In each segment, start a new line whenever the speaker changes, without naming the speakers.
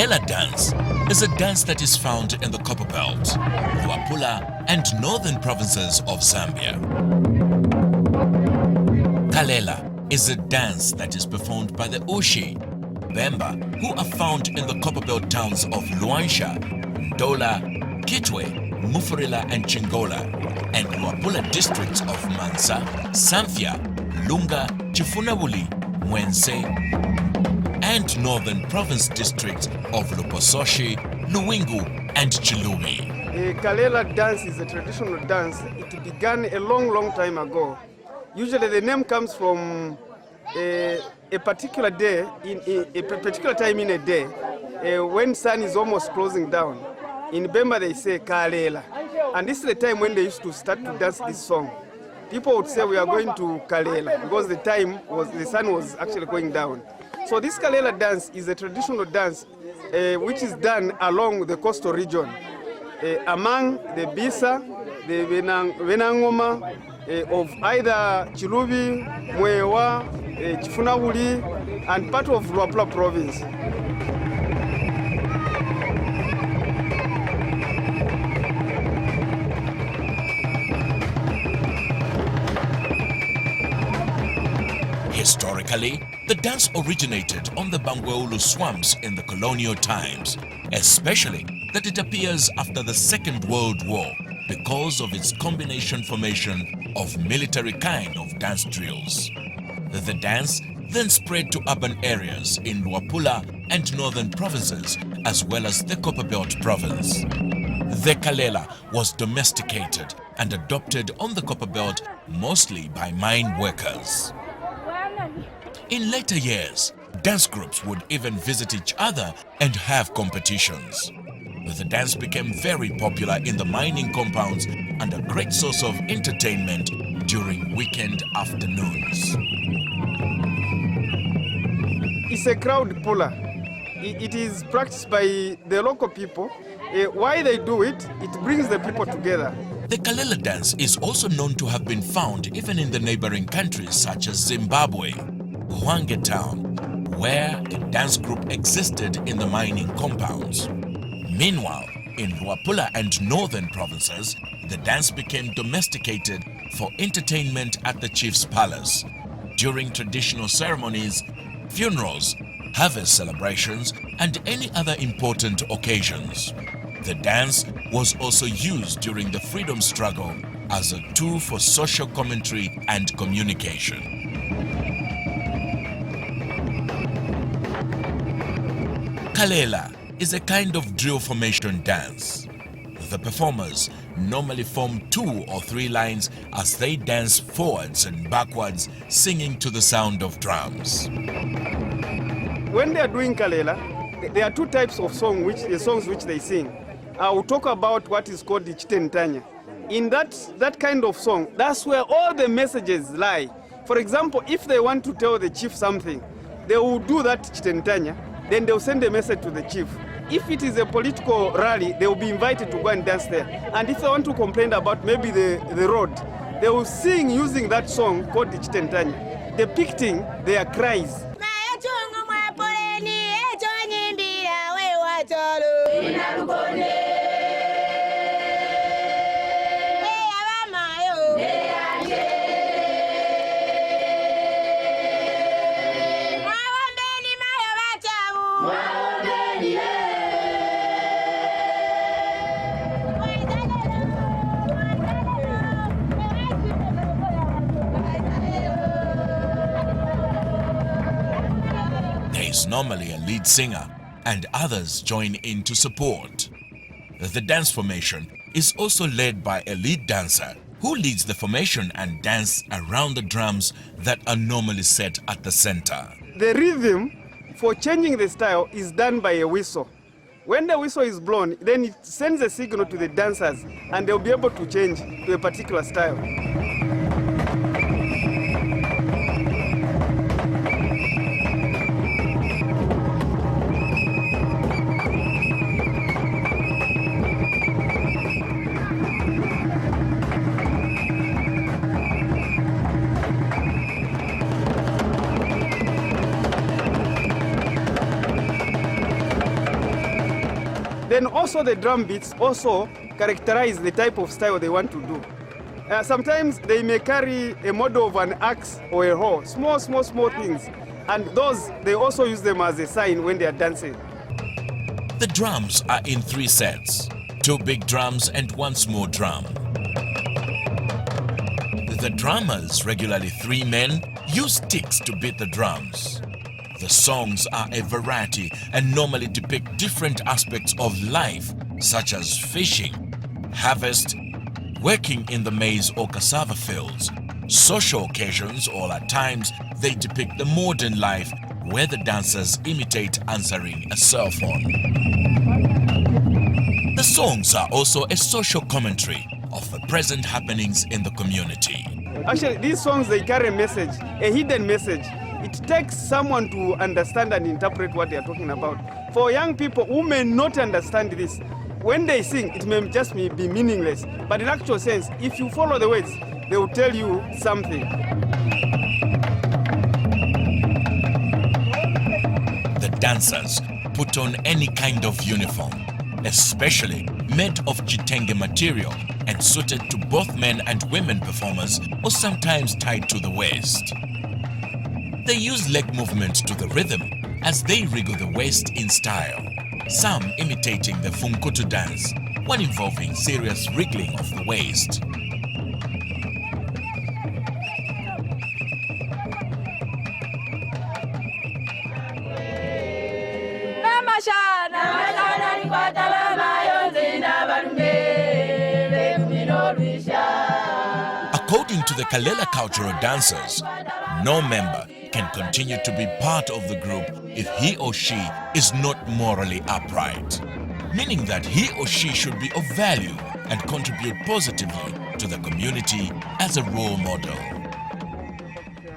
Kalela dance is a dance that is found in the Copperbelt, Luapula and northern provinces of Zambia. Kalela is a dance that is performed by the Ushi, Bemba, who are found in the Copperbelt towns of Luansha, Ndola, Kitwe, Mufurila and Chingola, and Luapula districts of Mansa, Samfya, Lunga, Chifunabuli, Mwense, and northern province districts of Lupososhi, Luwingu and Chilubi.
Kalela dance is a traditional dance. It began a long time ago. Usually the name comes from a particular day, in a particular time in a day, when sun is almost closing down. In Bemba they say Kalela. And this is the time when they used to start to dance this song. People would say we are going to Kalela because the sun was actually going down. So this Kalela dance is a traditional dance which is done along the coastal region, among the Bisa, the Venangoma of either Chilubi, Mwewa, Chifunabuli, and part of Luapula province.
Historically, the dance originated on the Bangweulu swamps in the colonial times, especially that it appears after the Second World War because of its combination formation of military kind of dance drills. The dance then spread to urban areas in Luapula and northern provinces as well as the Copperbelt province. The Kalela was domesticated and adopted on the Copperbelt mostly by mine workers. In later years, dance groups would even visit each other and have competitions. The dance became very popular in the mining compounds and a great source of entertainment during weekend afternoons.
It's a crowd puller. It is practiced by the local people. Why they do it, it brings the people together.
The Kalela dance is also known to have been found even in the neighboring countries such as Zimbabwe, Hwange Town, where a dance group existed in the mining compounds. Meanwhile, in Luapula and northern provinces, the dance became domesticated for entertainment at the chief's palace, during traditional ceremonies, funerals, harvest celebrations, and any other important occasions. The dance was also used during the freedom struggle as a tool for social commentary and communication. Kalela is a kind of drill formation dance. The performers normally form 2 or 3 lines as they dance forwards and backwards, singing to the sound of drums.
When they are doing Kalela, there are 2 types of songs which they sing. I will talk about what is called the Chitentanya. In that kind of song, that's where all the messages lie. For example, if they want to tell the chief something, they will do that Chitentanya, then they will send a message to the chief. If it is a political rally, they will be invited to go and dance there. And if they want to complain about maybe the road, they will sing using that song called the Chitentanya, depicting their cries.
There is normally a lead singer and others join in to support. The dance formation is also led by a lead dancer who leads the formation and dance around the drums that are normally set at the center.
The rhythm for changing the style is done by a whistle. When the whistle is blown, then it sends a signal to the dancers and they'll be able to change to a particular style. Then also the drum beats also characterize the type of style they want to do. Sometimes they may carry a model of an axe or a hoe, small things. And those, they also use them as a sign when they are dancing.
The drums are in 3 sets, 2 big drums and 1 small drum. The drummers, regularly 3 men, use sticks to beat the drums. The songs are a variety and normally depict different aspects of life, such as fishing, harvest, working in the maize or cassava fields, social occasions, or at times they depict the modern life where the dancers imitate answering a cell phone. The songs are also a social commentary of the present happenings in the community.
Actually, these songs, they carry a message, a hidden message. It takes someone to understand and interpret what they are talking about. For young people who may not understand this, when they sing, it may just be meaningless. But in actual sense, if you follow the words, they will tell you something.
The dancers put on any kind of uniform, especially made of chitenge material and suited to both men and women performers, or sometimes tied to the waist. They use leg movement to the rhythm as they wriggle the waist in style, some imitating the funkutu dance, one involving serious wriggling of the waist. According to the Kalela cultural dancers, no member can continue to be part of the group if he or she is not morally upright, meaning that he or she should be of value and contribute positively to the community as a role model.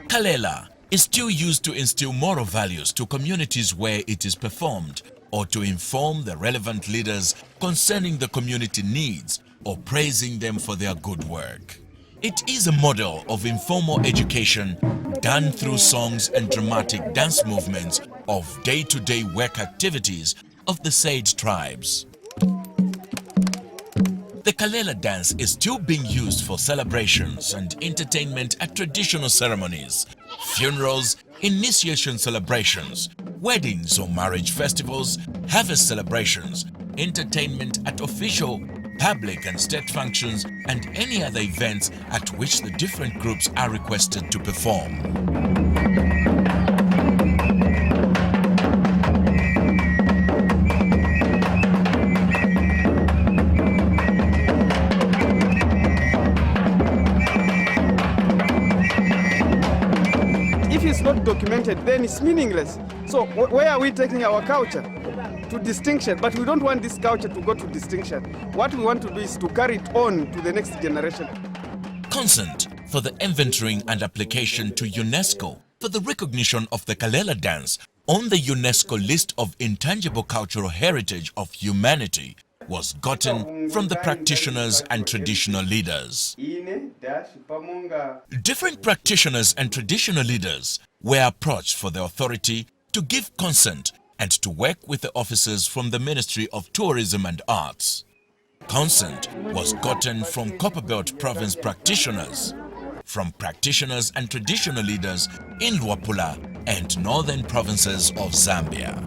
Kalela is still used to instill moral values to communities where it is performed, or to inform the relevant leaders concerning the community needs or praising them for their good work. It is a model of informal education done through songs and dramatic dance movements of day-to-day work activities of the Sage tribes. The Kalela dance is still being used for celebrations and entertainment at traditional ceremonies, funerals, initiation celebrations, weddings or marriage festivals, harvest celebrations, entertainment at official, public and state functions, and any other events at which the different groups are requested to perform.
If it's not documented, then it's meaningless. So where are we taking our culture? To distinction, but we don't want this culture to go to distinction. What we want to do is to carry it on to the next generation.
Consent for the inventorying and application to UNESCO for the recognition of the Kalela dance on the UNESCO list of Intangible Cultural Heritage of Humanity was gotten from the practitioners and traditional leaders. Different practitioners and traditional leaders were approached for the authority to give consent and to work with the officers from the Ministry of Tourism and Arts. Consent was gotten from Copperbelt Province practitioners, from practitioners and traditional leaders in Luapula and northern provinces of Zambia.